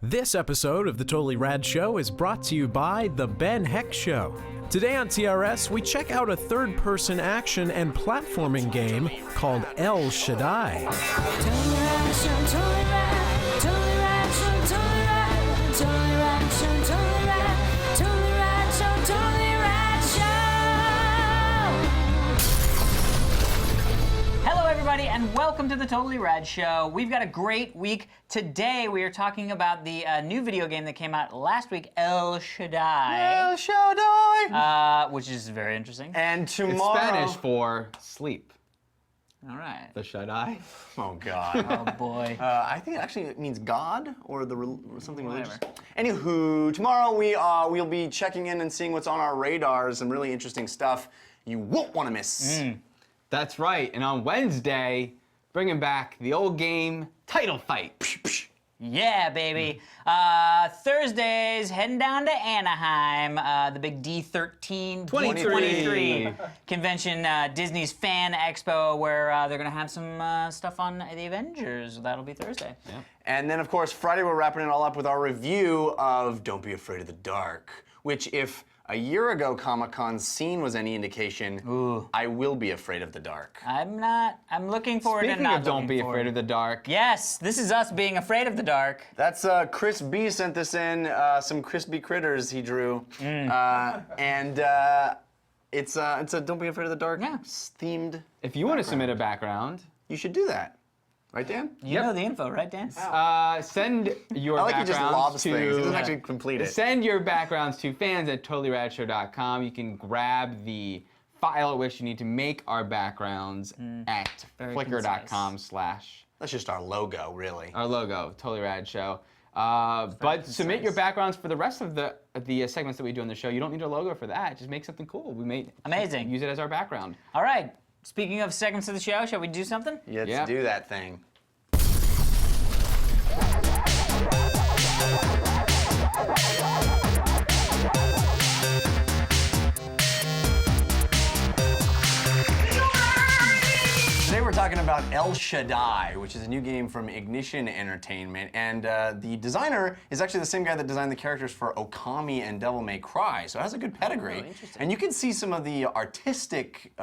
This episode of the Totally Rad Show is brought to you by The Ben Heck Show. Today on TRS, we check out a third-person action and platforming game called El Shaddai. Totally Rad Show, Totally Rad, Totally Rad Show, Totally Rad, Totally Rad Show, Totally Rad, Totally Rad Show, Totally Rad Show. Hello, everybody, and welcome to the Totally Rad Show. We've got a great week. Today, we are talking about the new video game that came out last week, El Shaddai. El Shaddai! Which is very interesting. And tomorrow... It's Spanish for sleep. All right. The Shaddai. Oh, God. Oh, boy. I think it actually means God or something religious. Whatever. Anywho, tomorrow we'll be checking in and seeing what's on our radar. Some really interesting stuff you won't want to miss. That's right. And on Wednesday, bringing back the old game, Title Fight. Yeah, baby. Thursdays, heading down to Anaheim, the big D13 23 convention, Disney's Fan Expo, where they're going to have some stuff on the Avengers. That'll be Thursday. Yeah. And then, of course, Friday we're wrapping it all up with our review of Don't Be Afraid of the Dark, which if a year ago Comic-Con's scene was any indication, I will be afraid of the dark. I'm looking forward to Speaking not of Don't Be looking forward. Afraid of the Dark. Yes, this is us being afraid of the dark. That's Chris B sent this in, some crispy critters he drew. And it's a Don't Be Afraid of the Dark themed. If you want to submit a background, You should do that. Right, Dan? You know the info, right, Dan? send your I like he just backgrounds lobs to... things. He doesn't actually complete it. Send your backgrounds to fans@totallyradshow.com. You can grab the file at which you need to make our backgrounds at Very flickr.com/ That's just our logo, really. our logo, Totally Rad Show. But submit your backgrounds for the rest of the segments that we do on the show. You don't need a logo for that. Just make something cool. We may Amazing. use it as our background. All right. Speaking of segments of the show, shall we do something? Let's Yep. do that thing. Today we're talking about El Shaddai, which is a new game from Ignition Entertainment, and the designer is actually the same guy that designed the characters for Okami and Devil May Cry, so it has a good pedigree. interesting. And you can see some of the artistic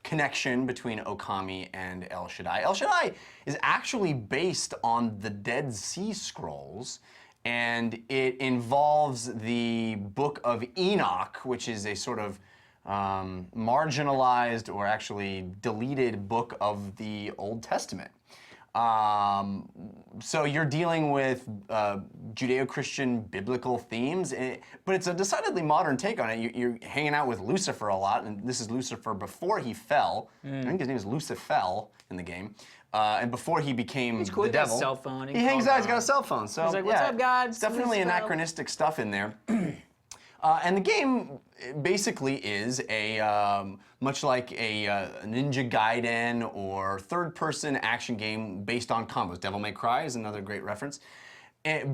connection between Okami and El Shaddai. El Shaddai is actually based on the Dead Sea Scrolls, and it involves the Book of Enoch, which is a sort of marginalized or actually deleted book of the Old Testament. So you're dealing with Judeo-Christian biblical themes, but it's a decidedly modern take on it. You're hanging out with Lucifer a lot, and this is Lucifer before he fell. I think his name is Lucifer in the game. And before he became He's cool. the He got a devil. cell phone. He hangs out, he's got a cell phone. So He's like, "What's up, God? It's definitely Lucifer." anachronistic stuff in there. And the game basically is a, much like a Ninja Gaiden or third-person action game based on combos. Devil May Cry is another great reference.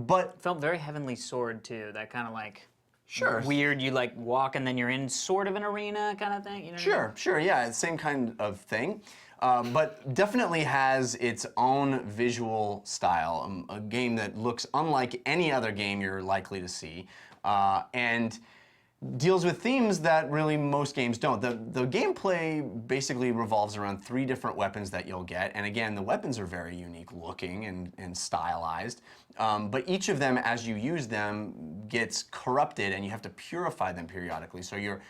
But Felt very Heavenly Sword, too. That kind of like sure, weird, you like walk and then you're in sort of an arena kind of thing. You know what I mean? Sure, yeah, it's the same kind of thing. But definitely has its own visual style, a game that looks unlike any other game you're likely to see, and deals with themes that really most games don't. The gameplay basically revolves around 3 different weapons that you'll get, and again, the weapons are very unique looking and stylized, but each of them, as you use them, gets corrupted and you have to purify them periodically. So you're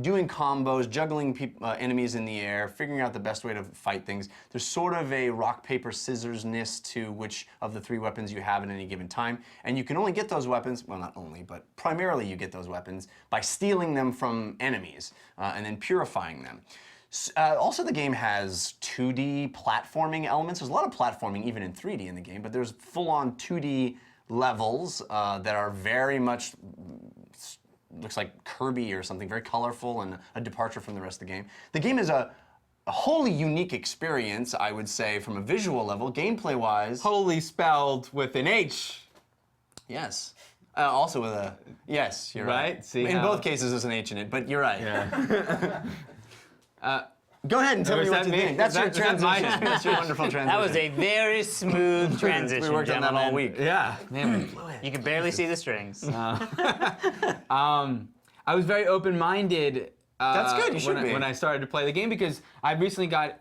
doing combos, juggling enemies in the air, figuring out the best way to fight things. There's sort of a rock, paper, scissors-ness to which of the 3 weapons you have at any given time. And you can only get those weapons, well, not only, but primarily you get those weapons by stealing them from enemies and then purifying them. Also, the game has 2D platforming elements. There's a lot of platforming even in 3D in the game, but there's full-on 2D levels that are very much looks like Kirby or something, very colorful and a departure from the rest of the game. The game is a wholly unique experience, I would say, from a visual level, gameplay-wise. Wholly spelled with an H. Yes. Also with a, yes, you're right. See in how- both cases there's an H in it, but you're right. Yeah. Go ahead and tell me what you think. That's your transition. That's your wonderful transition. That was a very smooth transition, We worked on that all gentlemen. week. Yeah, man, we blew it. You can barely see the strings. I was very open-minded. That's good, you should be. When I started to play the game, because I recently got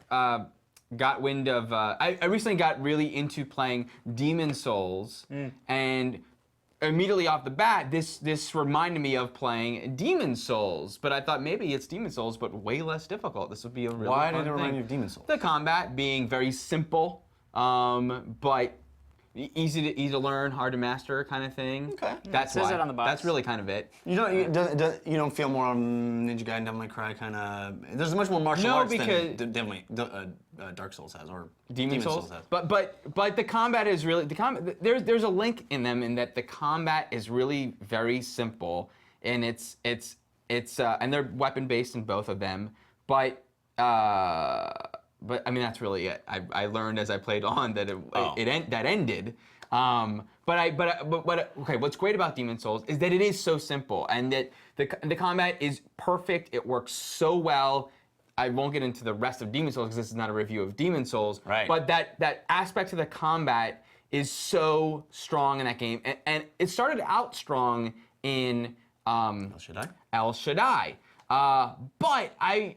wind of. I recently got really into playing Demon Souls, and immediately off the bat, this reminded me of playing Demon Souls. But I thought maybe it's Demon Souls, but way less difficult. This would be a really Why fun did it remind thing. you of Demon Souls? The combat being very simple, but easy to learn, hard to master, kind of thing. Okay. That's says why. it on the box. That's really kind of it. You don't feel more Ninja Gaiden, Devil May Cry kind of. There's much more martial arts than Dark Souls has, or Demon Souls has. But the combat is really there's a link in them in that the combat is really very simple, and it's and they're weapon based in both of them, but I mean that's really it. I learned as I played on that that ended. Okay, what's great about Demon Souls is that it is so simple, and that the combat is perfect. It works so well. I won't get into the rest of Demon Souls because this is not a review of Demon Souls. Right. But that aspect of the combat is so strong in that game, and it started out strong in El Shaddai. But I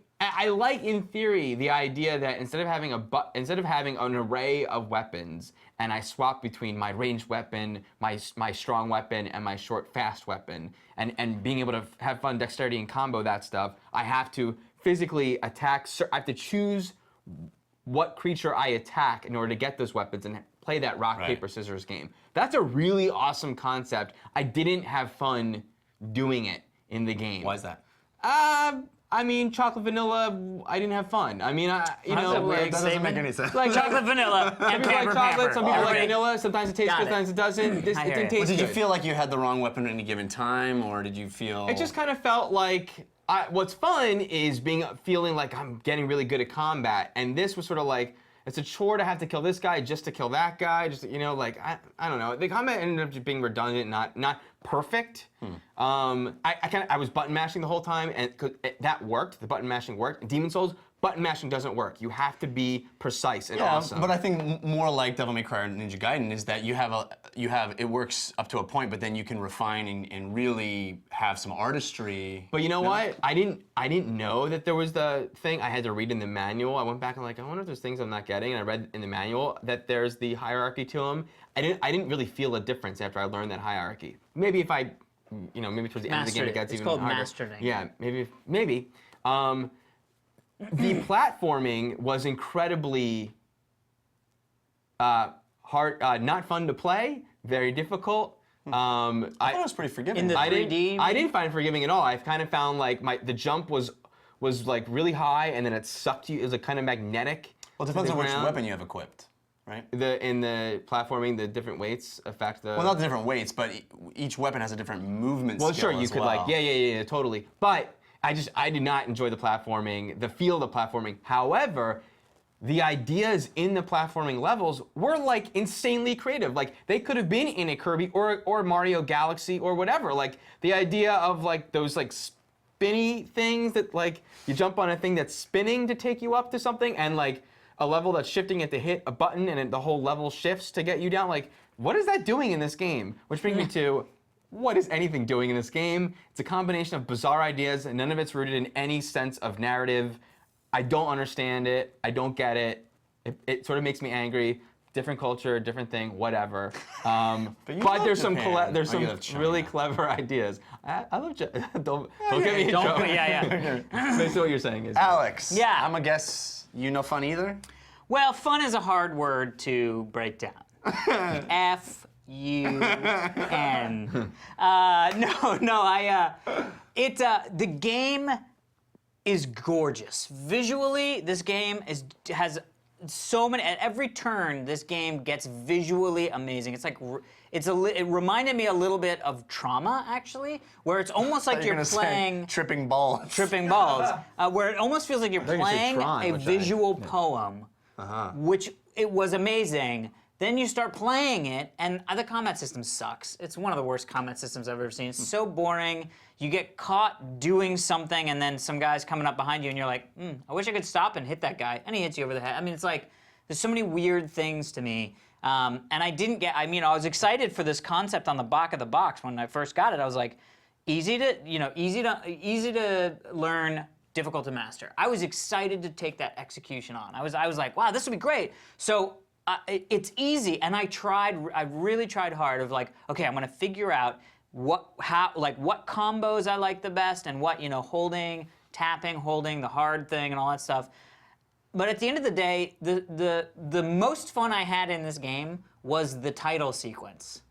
like, in theory, the idea that instead of having an array of weapons, and I swap between my ranged weapon, my strong weapon, and my short fast weapon, and being able to have fun dexterity and combo that stuff, I have to physically attack. I have to choose what creature I attack in order to get those weapons and play that rock paper scissors game. That's a really awesome concept. I didn't have fun doing it in the game. Why is that? I mean, chocolate vanilla, I didn't have fun. I mean, you know, That doesn't make any sense. like Chocolate vanilla Some and people like pepper chocolate, pepper. some people like Already vanilla. Sometimes it tastes got good, it. sometimes it doesn't. It I hear didn't it. taste Did you good. feel like you had the wrong weapon at any given time, or did you feel? It just kind of felt like what's fun is feeling like I'm getting really good at combat, and this was sort of like it's a chore to have to kill this guy just to kill that guy. Just like I don't know. The combat ended up just being redundant, not perfect. I was button mashing the whole time, and that worked. The button mashing worked. In Demon Souls, button mashing doesn't work. You have to be precise and awesome. But I think more like Devil May Cry or Ninja Gaiden is that it works up to a point, but then you can refine and really have some artistry. But you know what? I didn't know that there was the thing. I had to read in the manual. I went back and I wonder if there's things I'm not getting. And I read in the manual that there's the hierarchy to them. I didn't really feel a difference after I learned that hierarchy. Maybe if maybe towards the end of the game it gets It's even called harder. mastering. Yeah, maybe. The platforming was incredibly hard, not fun to play, very difficult. I thought it was pretty forgiving. In the I 3D, didn't find it forgiving at all. I kind of found like the jump was like really high, and then it sucked you. It was like kind of magnetic. Well, it depends to on the which ground. weapon you have equipped, right? In the platforming, the different weights affect the. Well, not the different weights, but each weapon has a different movement Well, skill sure, you as could well. yeah, totally. But I did not enjoy the platforming, the feel of the platforming. However, the ideas in the platforming levels were like insanely creative. Like they could have been in a Kirby or Mario Galaxy or whatever. Like the idea of like those like spinny things that like you jump on a thing that's spinning to take you up to something, and like a level that's shifting it to hit a button and the whole level shifts to get you down. Like, what is that doing in this game? Which brings me to, what is anything doing in this game? It's a combination of bizarre ideas, and none of it's rooted in any sense of narrative. I don't understand it. I don't get it. It sort of makes me angry. Different culture, different thing, whatever. But there's some Japan. there's Oh, some you love China. really clever ideas. I love Japan. Don't get me in Don't, trouble. yeah. Basically what you're saying is. Alex. Yeah. I'm gonna guess you know fun either. Well, fun is a hard word to break down. F-U-N. The game is gorgeous. Visually, this game has so many. At every turn, this game gets visually amazing. It's like it reminded me a little bit of Trauma, actually, where it's almost like you're gonna say playing tripping balls. tripping balls, where it almost feels like you're thought you said playing Tron, a which visual poem, which it was amazing. Then you start playing it, and the combat system sucks. It's one of the worst combat systems I've ever seen. It's so boring. You get caught doing something, and then some guy's coming up behind you, and you're like, I wish I could stop and hit that guy. And he hits you over the head. I mean, it's like, there's so many weird things to me. And I didn't get, I mean, I was excited for this concept on the back of the box when I first got it. I was like, easy to learn, difficult to master. I was excited to take that execution on. I was like, wow, this will be great. So it's easy, and I really tried hard of like, okay, I'm gonna figure out what combos I like the best, and what, holding, tapping, holding, the hard thing, and all that stuff. But at the end of the day, the most fun I had in this game was the title sequence,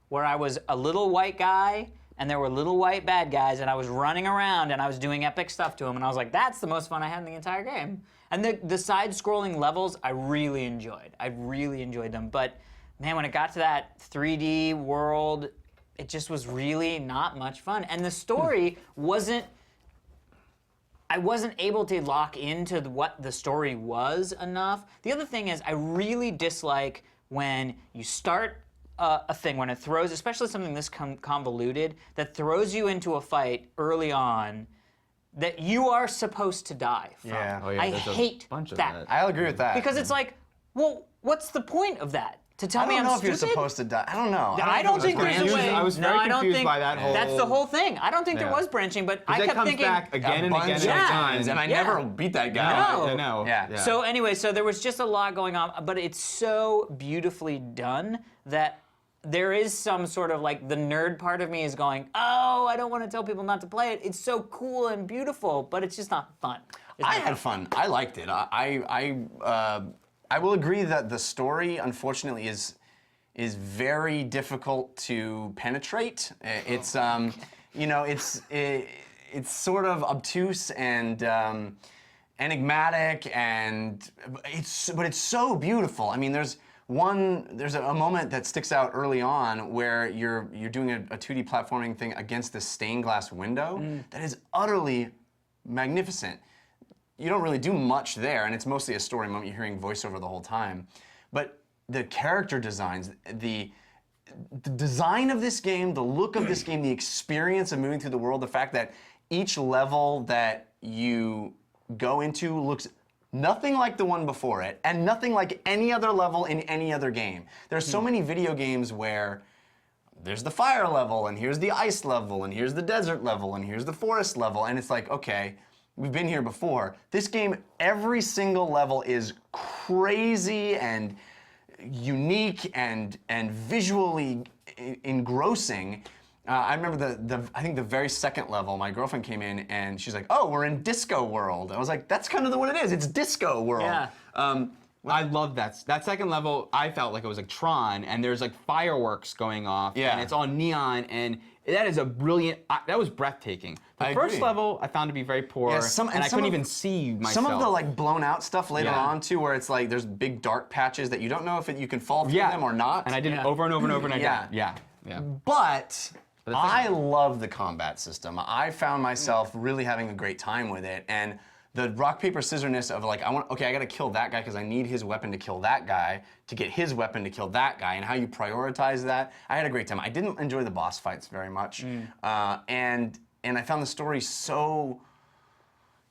where I was a little white guy, and there were little white bad guys, and I was running around, and I was doing epic stuff to them, and I was like, that's the most fun I had in the entire game. And the side-scrolling levels, I really enjoyed. I really enjoyed them. But, man, when it got to that 3D world, it just was really not much fun. And the story I wasn't able to lock into what the story was enough. The other thing is, I really dislike when you start a thing, when it throws, especially something this convoluted, that throws you into a fight early on that you are supposed to die from. Yeah. Oh, yeah, I there's a hate bunch of that. that. I'll agree with that. Because it's like, well, what's the point of that? To tell I me don't I'm know if you're stupid? supposed to die. I don't know. I don't think there's a confused. way. I was very no, I don't confused think by that whole- That's the whole thing. I don't think there Yeah. was branching, but I That kept comes thinking. back again and bunch again of and times, again. and I Yeah. never beat that guy. No. I know. Yeah. So anyway, so there was just a lot going on, but it's so beautifully done that there is some sort of like the nerd part of me is going, oh, I don't want to tell people not to play it. It's so cool and beautiful, but it's just not fun. It's I not had fun. I liked it. I will agree that the story, unfortunately, is very difficult to penetrate. It's it's sort of obtuse and enigmatic, but it's so beautiful. I mean, there's a moment that sticks out early on where you're doing a 2D platforming thing against this stained glass window that is utterly magnificent. You don't really do much there, and it's mostly a story moment. You're hearing voiceover the whole time. But the character designs, the design of this game, the look of this game, the experience of moving through the world, the fact that each level that you go into looks nothing like the one before it, and nothing like any other level in any other game. There's so many video games where there's the fire level, and here's the ice level, and here's the desert level, and here's the forest level, and it's like, okay, we've been here before. This game, every single level is crazy and unique and visually engrossing. I remember I think the very second level, my girlfriend came in and she's like, oh, we're in Disco World. I was like, that's kind of what it is. It's Disco World. Yeah. I love that. That second level, I felt like it was like Tron, and there's like fireworks going off, Yeah. and it's all neon, and that is a brilliant, that was breathtaking. The I first agree. level I found to be very poor, Yeah, and I couldn't even see myself. Some of the like blown out stuff later Yeah. on too, where it's like there's big dark patches that you don't know if you can fall through them or not. And I did it Yeah. over and over and over, and I Yeah. got, yeah. But the thing- I love the combat system. I found myself really having a great time with it, and the rock paper scissorness of like, I gotta kill that guy because I need his weapon to kill that guy to get his weapon to kill that guy, and how you prioritize that. I had a great time. I didn't enjoy the boss fights very much, and I found the story so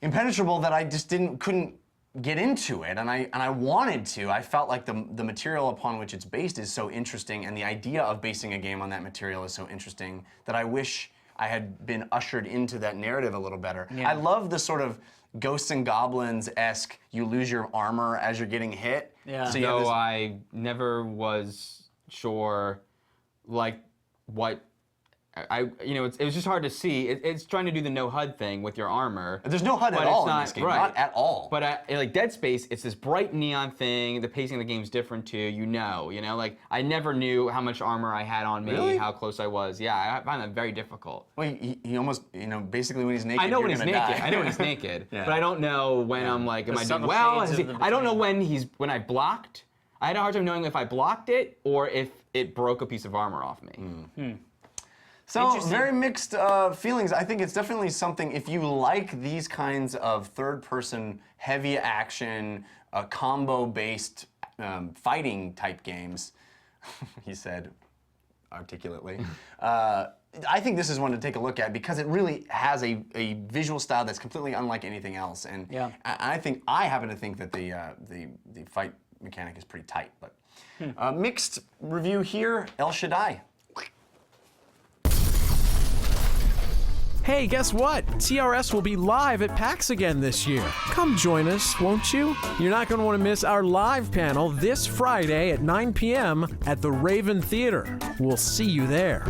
impenetrable that I just couldn't get into it, and I wanted to. I felt like the material upon which it's based is so interesting, and the idea of basing a game on that material is so interesting that I wish I had been ushered into that narrative a little better. Yeah. I love the sort of Ghosts and Goblins-esque, you lose your armor as you're getting hit. Yeah. So you have Though this- I never was sure, like, what it was just hard to see. It's trying to do the no HUD thing with your armor. There's no HUD but at it's all in not- this game, right. not at all. But like Dead Space, it's this bright neon thing. The pacing of the game's different too. Like I never knew how much armor I had on me, Really? how close I was. Yeah, I find that very difficult. well, he almost, basically when he's naked, I know you're when he's gonna naked. die. I know when he's naked. Yeah. But I don't know when I'm like, am The I doing subtle well? shades Is of I don't know between. when I blocked. I had a hard time knowing if I blocked it or if it broke a piece of armor off me. So Interesting. very mixed feelings. I think it's definitely something, if you like these kinds of third-person, heavy action, combo-based fighting type games, he said articulately, I think this is one to take a look at because it really has a visual style that's completely unlike anything else. And Yeah. I happen to think that the fight mechanic is pretty tight. But mixed review here, El Shaddai. Hey, guess what? TRS will be live at PAX again this year. Come join us, won't you? You're not going to want to miss our live panel this Friday at 9 p.m. at the Raven Theater. We'll see you there.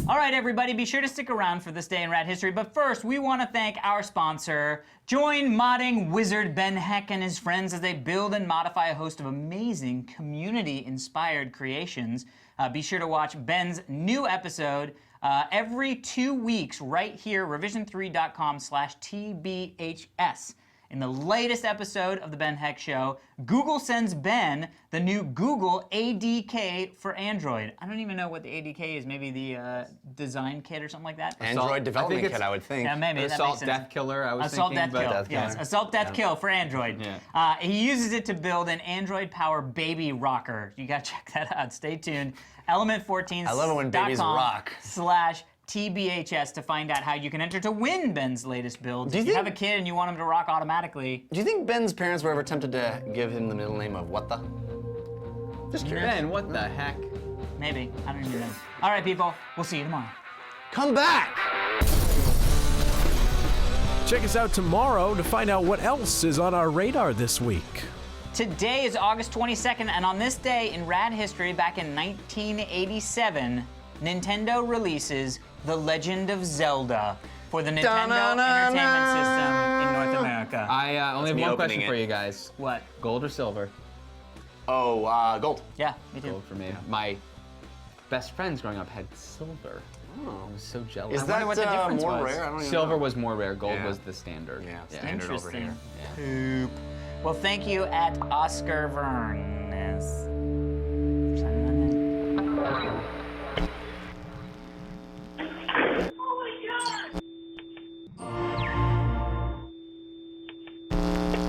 All right, everybody, be sure to stick around for this day in rad history. But first, we want to thank our sponsor. Join modding wizard Ben Heck and his friends as they build and modify a host of amazing community-inspired creations. Be sure to watch Ben's new episode every 2 weeks right here, revision3.com/TBHS. In the latest episode of The Ben Heck Show, Google sends Ben the new Google ADK for Android. I don't even know what the ADK is. Maybe the design kit or something like that. Android development it's- kit, I would think. Yeah, maybe. that Assault makes sense. Death Killer, I was Assault thinking. Death Kill. but Yes, Assault Death Kill for Android. Yeah. He uses it to build an Android Power baby rocker. You gotta check that out. Stay tuned. Element14. I love it when babies rock. /TBHS to find out how you can enter to win Ben's latest builds. Do you If you think- have a kid and you want him to rock automatically, Do you think Ben's parents were ever tempted to give him the middle name of What the? Just curious. Ben, what the heck? maybe. I don't even know. All right, people. We'll see you tomorrow. Come back! Check us out tomorrow to find out what else is on our radar this week. Today is August 22nd, and on this day in rad history, back in 1987, Nintendo releases The Legend of Zelda for the Nintendo Entertainment System in North America. I only have me one opening question it. for you guys. What? Gold or silver? Oh, gold. Yeah, me too. Gold for me. My best friends growing up had silver. I was so jealous. Is that what the difference more was. rare? I don't even Silver know. was more rare. Gold Yeah. was the standard. Yeah, standard over Interesting. here. Well, thank you at Oscar Vernes.